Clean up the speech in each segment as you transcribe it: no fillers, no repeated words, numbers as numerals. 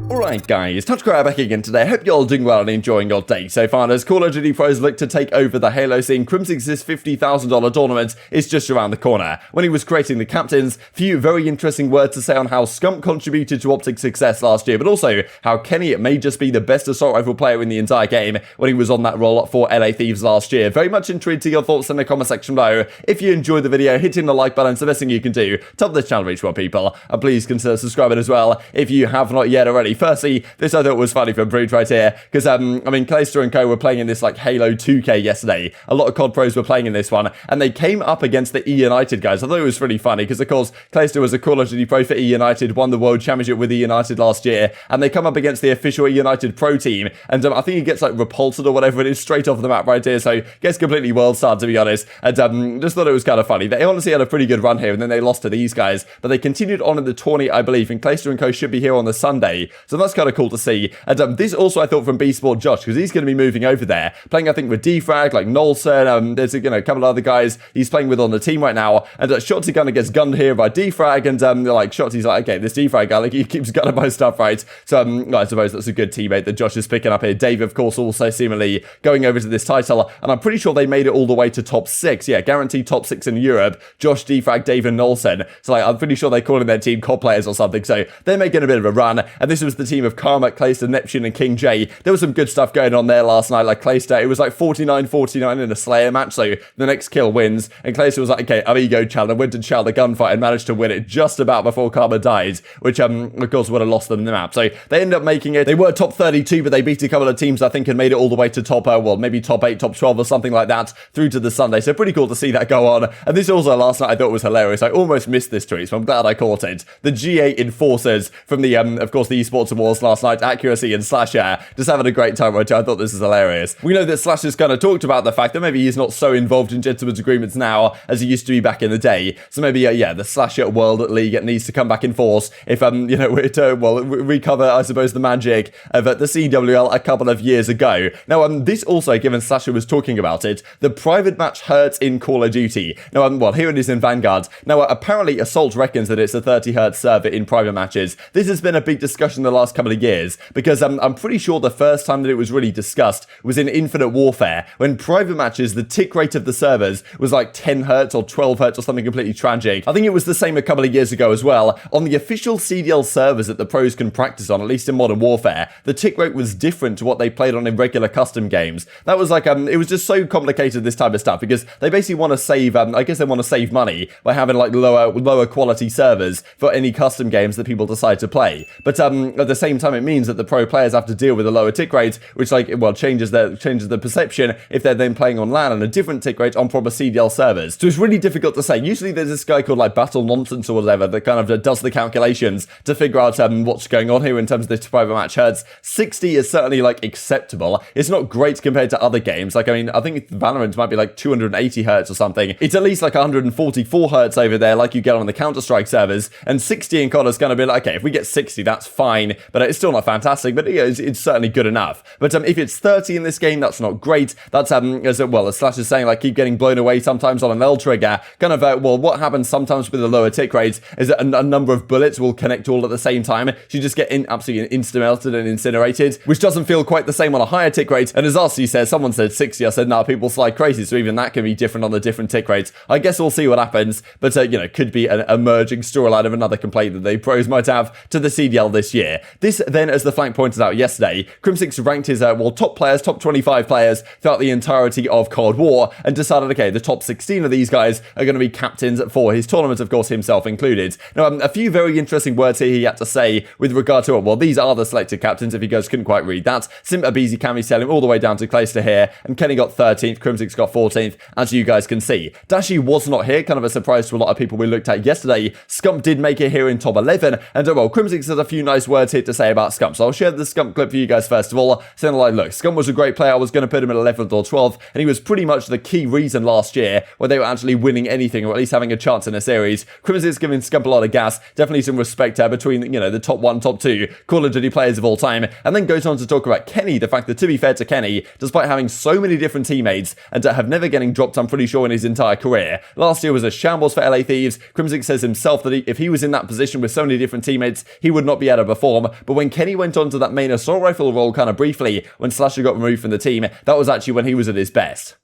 Alright guys, TacticalRab back again today. I hope you're all doing well and enjoying your day so far. As Call of Duty pros look to take over the Halo scene, Crimsix's $50,000 tournament is just around the corner. When he was creating the captains, few very interesting words to say on how Scump contributed to OpTic's success last year, but also how Kenny may just be the best assault rifle player in the entire game when he was on that role for LA Thieves last year. Very much intrigued to your thoughts in the comment section below. If you enjoyed the video, hitting the like button is the best thing you can do to help this channel reach more people. And please consider subscribing as well if you have not yet already. Firstly, this I thought was funny from Brute right here, because, I mean, Clayster and co were playing in this, like, Halo 2K yesterday. A lot of COD pros were playing in this one, and they came up against the E-United guys. I thought it was really funny, because, of course, Clayster was a Call of Duty pro for E-United, won the World Championship with E-United last year, and they come up against the official E-United pro team, and I think he gets, like, repulsed or whatever it is, straight off the map right here, so gets completely world starred, to be honest, and just thought it was kind of funny. They honestly had a pretty good run here, and then they lost to these guys, but they continued on in the tourney, I believe, and Clayster and co should be here on the Sunday, so that's kind of cool to see. And this also I thought from B-Sport Josh, because he's going to be moving over there, playing I think with Defrag, like Nolson, there's a couple of other guys he's playing with on the team right now, and Shotzi kind of gets gunned here by Defrag, and like Shotzi's like, okay, this Defrag guy, like he keeps gunning my stuff, right? So I suppose that's a good teammate that Josh is picking up here. Dave, of course, also seemingly going over to this title, and I'm pretty sure they made it all the way to top 6, yeah, guaranteed top 6 in Europe. Josh, Defrag, Dave, and Nolson. So like, I'm pretty sure they're calling their team COD players or something, so they're making a bit of a run, and this was the team of Karma, Clayster, Neptune, and King J. There was some good stuff going on there last night, like Clayster, it was like 49-49 in a Slayer match, so the next kill wins, and Clayster was like, okay, I'm ego challenge, went to challenge the gunfight and managed to win it just about before Karma died, which of course would have lost them the map. So they ended up making it. They were top 32, but they beat a couple of teams I think and made it all the way to top, well, maybe top 8, top 12 or something like that through to the Sunday. So pretty cool to see that go on. And this also last night I thought was hilarious. I almost missed this tweet, so I'm glad I caught it. The G8 enforcers from the of course the Esports Awards last night, Accuracy and Slasher, just having a great time, right? I thought this is hilarious. We know that Slasher's kind of talked about the fact that maybe he's not so involved in gentlemen's agreements now as he used to be back in the day. So maybe, yeah, the Slasher World League needs to come back in force if, we're to, well, recover, I suppose, the magic of the CWL a couple of years ago. Now, this also, given Slasher was talking about it, the private match hurts in Call of Duty. Now, well, here it is in Vanguard. Now, apparently, Assault reckons that it's a 30Hz server in private matches. This has been a big discussion the last couple of years, because I'm pretty sure the first time that it was really discussed was in Infinite Warfare, when private matches, the tick rate of the servers was like 10Hz or 12Hz or something completely tragic. I think it was the same a couple of years ago as well. On the official CDL servers that the pros can practice on, at least in Modern Warfare, the tick rate was different to what they played on in regular custom games. That was like, it was just so complicated, this type of stuff, because they basically want to save, I guess they want to save money by having like lower quality servers for any custom games that people decide to play. But at the same time, it means that the pro players have to deal with a lower tick rate, which like, well, changes the perception if they're then playing on LAN and a different tick rate on proper CDL servers. So it's really difficult to say. Usually there's this guy called like Battle Nonsense or whatever that kind of does the calculations to figure out what's going on here in terms of this private match hertz. 60 is certainly like acceptable. It's not great compared to other games. Like, I mean, I think Valorant might be like 280 hertz or something. It's at least like 144 hertz over there like you get on the Counter-Strike servers, and 60 in COD is going to be like, okay, if we get 60, that's fine, but it's still not fantastic, but yeah, it's certainly good enough. But if it's 30 in this game, that's not great. That's, as Slash is saying, like, keep getting blown away sometimes on an L trigger. Kind of, well, what happens sometimes with the lower tick rates is that a number of bullets will connect all at the same time. So you just get absolutely insta-melted and incinerated, which doesn't feel quite the same on a higher tick rate. And as RC says, someone said 60, I said, nah, people slide crazy, so even that can be different on the different tick rates. I guess we'll see what happens, but, could be an emerging storyline of another complaint that they pros might have to the CDL this year. This, then, as the flank pointed out yesterday, Crimsix ranked his, top players, top 25 players throughout the entirety of Cold War, and decided, okay, the top 16 of these guys are going to be captains for his tournament, of course, himself included. Now, a few very interesting words here he had to say with regard to, well, these are the selected captains, if you guys couldn't quite read that. Simp, aBeZy, Cammy, Cellium, all the way down to Clayster here, and Kenny got 13th, Crimsix got 14th, as you guys can see. Dashy was not here, kind of a surprise to a lot of people we looked at yesterday. Scump did make it here in top 11, and well, Crimsix has a few nice words here to say about Scump, so I'll share the Scump clip for you guys first of all, saying like, look, Scump was a great player, I was going to put him at 11th or 12th, and he was pretty much the key reason last year where they were actually winning anything, or at least having a chance in a series. Crimsix giving Scump a lot of gas, definitely some respect between, the top 1, top 2 Call of Duty players of all time, and then goes on to talk about Kenny, the fact that, to be fair to Kenny, despite having so many different teammates, and to have never getting dropped, I'm pretty sure, in his entire career, last year was a shambles for LA Thieves. Crimsix says himself that if he was in that position with so many different teammates, he would not be able to perform. form, but when Kenny went on to that main assault rifle role kind of briefly, when Slasher got removed from the team, that was actually when he was at his best.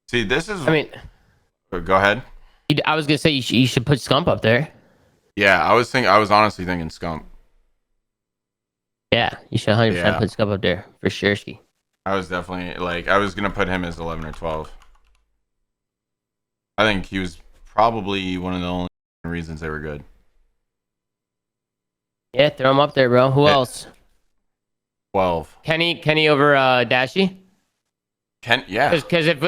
See, this is... I mean... Go ahead. I was going to say you should put Scump up there. Yeah, I was honestly thinking Scump. Yeah, you should 100% put Scump up there, for sure, Ski. I was definitely, like, I was going to put him as 11 or 12. I think he was probably one of the only reasons they were good. Yeah, throw him up there, bro. Who else? 12. Kenny over Dashy? Yeah. Because if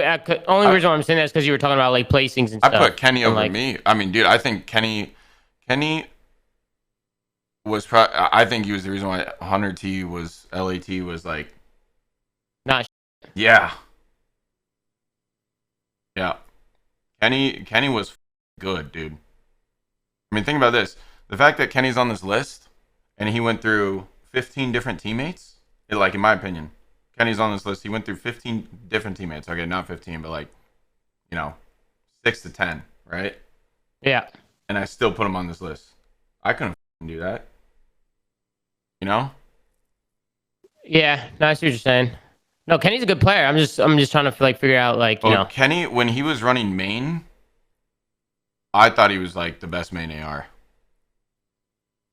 only reason why I'm saying that is because you were talking about like placings and stuff. I put Kenny over like, me. I mean, dude, I think Kenny was I think he was the reason why 100T was LAT was like not. Yeah. Yeah. Kenny was good, dude. I mean, think about this. The fact that Kenny's on this list and he went through 15 different teammates, like in my opinion, Kenny's on this list. He went through 15 different teammates. Okay, not 15, but like, 6 to 10, right? Yeah. And I still put him on this list. I couldn't do that. Yeah, no, I see what you're saying. No, Kenny's a good player. I'm just trying to figure out Kenny, when he was running main, I thought he was like the best main AR.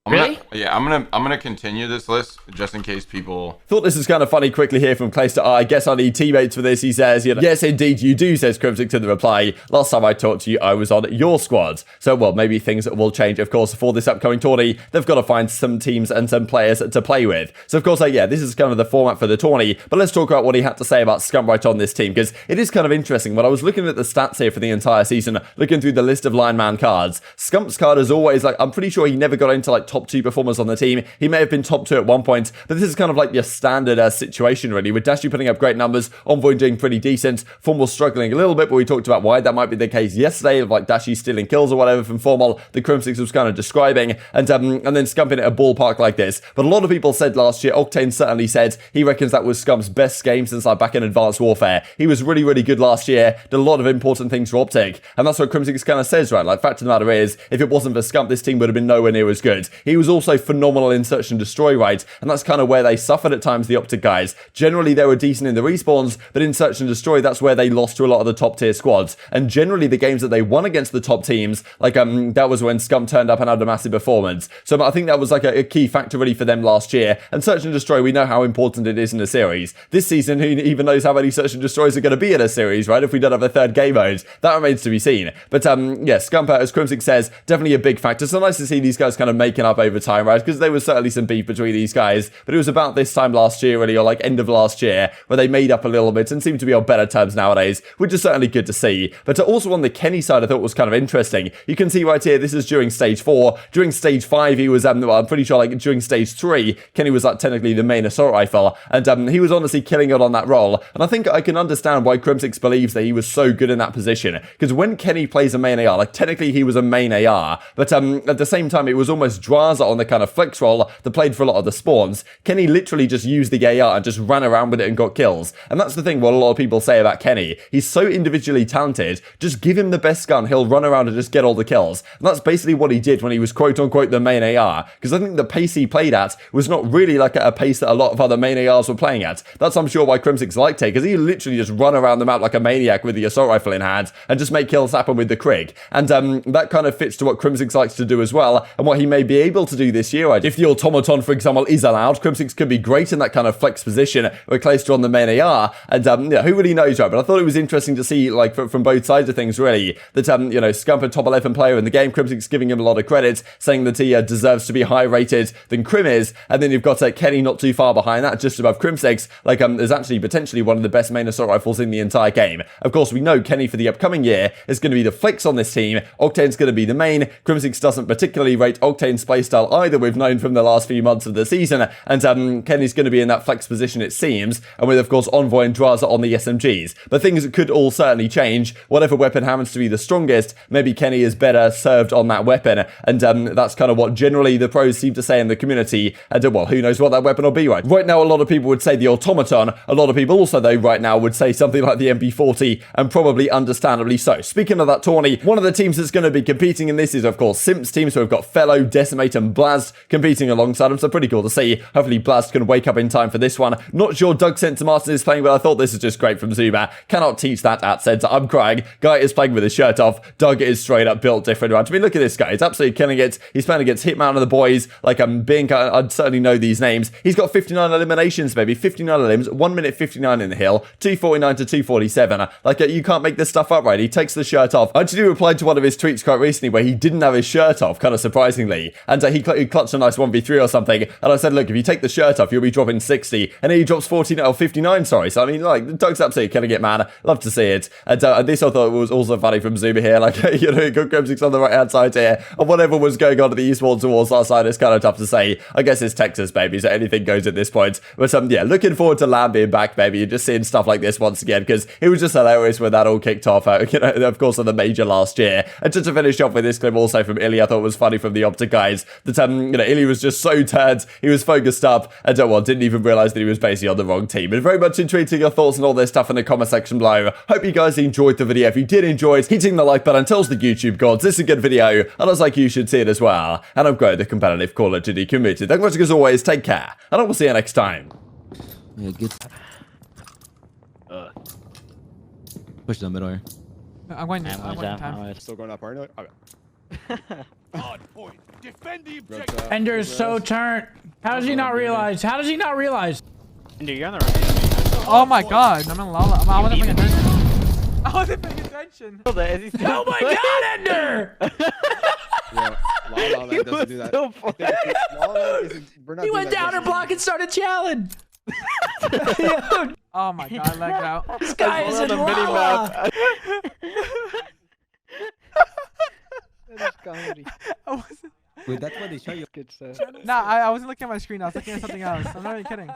Really? I'm gonna continue this list just in case people... Thought this was kind of funny quickly here from Clayster. I guess I need teammates for this. He says, yes, indeed you do, says Crimsix in the reply. Last time I talked to you, I was on your squad. So, well, maybe things will change. Of course, for this upcoming tourney, they've got to find some teams and some players to play with. So, of course, this is kind of the format for the tourney. But let's talk about what he had to say about Scump right on this team, because it is kind of interesting. When I was looking at the stats here for the entire season, looking through the list of lineman cards, Scump's card is always I'm pretty sure he never got into top 2 performers on the team. He may have been top 2 at one point, but this is kind of like your standard situation, really, with Dashy putting up great numbers, Envoy doing pretty decent, Formal struggling a little bit, but we talked about why that might be the case yesterday, of Dashy stealing kills or whatever from Formal, the Crimsix was kind of describing, and then Scump in at a ballpark like this. But a lot of people said last year, Octane certainly said he reckons that was Scump's best game since back in Advanced Warfare. He was really, really good last year, did a lot of important things for OpTic, and that's what Crimsix kind of says, right? Fact of the matter is, if it wasn't for Scump, this team would have been nowhere near as good. He was also phenomenal in search and destroy, right? And that's kind of where they suffered at times, the OpTic guys. Generally, they were decent in the respawns, but in search and destroy, that's where they lost to a lot of the top tier squads. And generally, the games that they won against the top teams, that was when Scump turned up and had a massive performance. So I think that was a key factor really for them last year. And search and destroy, we know how important it is in a series. This season, who even knows how many search and destroys are going to be in a series, right? If we don't have a third game mode, that remains to be seen. But Scump, as Crimsix says, definitely a big factor. So nice to see these guys kind of making up over time, right? Because there was certainly some beef between these guys, but it was about this time last year, really, or end of last year, where they made up a little bit and seem to be on better terms nowadays, which is certainly good to see. But also on the Kenny side, I thought was kind of interesting. You can see right here, this is during stage 4. During stage 5, he was, I'm pretty sure during stage 3, Kenny was technically the main assault rifle, and he was honestly killing it on that role. And I think I can understand why Crimsix believes that he was so good in that position, because when Kenny plays a main AR, technically he was a main AR, but at the same time, it was almost Drazah on the kind of flex role that played for a lot of the spawns. Kenny literally just used the AR and just ran around with it and got kills. And that's the thing what a lot of people say about Kenny. He's so individually talented, just give him the best gun, he'll run around and just get all the kills. And that's basically what he did when he was quote-unquote the main AR, because I think the pace he played at was not really at a pace that a lot of other main ARs were playing at. That's, I'm sure, why Crimsix liked it, because he literally just run around the map like a maniac with the assault rifle in hand and just make kills happen with the Krig. And that kind of fits to what Crimsix likes to do as well, and what he may be able to do this year. If the automaton, for example, is allowed, Crimsix could be great in that kind of flex position with Clayster on the main AR, and who really knows, right? But I thought it was interesting to see, from both sides of things, really, that Scump, a top 11 player in the game, Crimsix giving him a lot of credit, saying that he deserves to be higher rated than Crim is, and then you've got Kenny not too far behind that, just above Crimsix, is actually potentially one of the best main assault rifles in the entire game. Of course, we know Kenny for the upcoming year is going to be the flex on this team, Octane's going to be the main. Crimsix doesn't particularly rate Octane's playstyle either we've known from the last few months of the season, and Kenny's going to be in that flex position, it seems, and with, of course, Envoy and Drazah on the SMGs. But things could all certainly change. Whatever weapon happens to be the strongest, maybe Kenny is better served on that weapon, and that's kind of what generally the pros seem to say in the community, and well, who knows what that weapon will be, right? Right now, a lot of people would say the Automaton. A lot of people also, though, right now would say something like the MP40, and probably understandably so. Speaking of that tourney, one of the teams that's going to be competing in this is, of course, Simp's team, so we've got Fellow, Decimate, and Blast competing alongside them, so pretty cool to see. Hopefully, Blast can wake up in time for this one. Not sure Doug Centre Martin is playing, but I thought this is just great from Zuma. Cannot teach that at centre. I'm crying. Guy is playing with his shirt off. Doug is straight up built different. I mean, look at this guy. He's absolutely killing it. He's playing against Hitman and the boys. Like, I'd certainly know these names. He's got 59 eliminations, baby. 59 elims. 1 minute 59 in the hill. 249 to 247. Like, you can't make this stuff up, right? He takes the shirt off. I actually replied to one of his tweets quite recently where he didn't have his shirt off, kind of surprisingly. And he clutched a nice 1v3 or something. And I said, look, if you take the shirt off, you'll be dropping 60. And then he drops 49 or 59, sorry. So, I mean, like, Doug's absolutely killing it, man. Love to see it. And this I thought was also funny from Zuma here. Like, you know, got Crimsix on the right-hand side here. And whatever was going on at the Esports Awards last night is kind of tough to say. I guess it's Texas, baby, so anything goes at this point. But, yeah, looking forward to Lamb being back, baby. You're just seeing stuff like this once again, because it was just hilarious when that all kicked off, you know, of course, on the major last year. And just to finish off with this clip also from Illy, I thought it was funny from the OpTic guys that, you know, Illy was just so turned, he was focused up, and well, didn't even realize that he was basically on the wrong team. And very much intrigued to your thoughts on all this stuff in the comment section below. Hope you guys enjoyed the video. If you did enjoy it, hitting the like button tells the YouTube gods this is a good video, and I was like, you should see it as well. And I'm growing the competitive Call of Duty community. Thank you much as always, take care, and I will see you next time. Yeah, good. Push the middle here. I'm going time. Still going up, aren't I? Okay. Ender's so turned. How does he not realize? How does he not realize? Ender, you're on the right. Oh my god, I'm in lava. I wasn't paying attention. I wasn't paying attention. Oh my god, Ender! Yeah, La La Land doesn't do that. So funny. He went down her block and started challenging. Oh my god, I lagged out. This guy is in lava. That is comedy. Wait, that's what they show you. Good stuff. Nah, I wasn't looking at my screen. I was looking at something else. I'm not even kidding.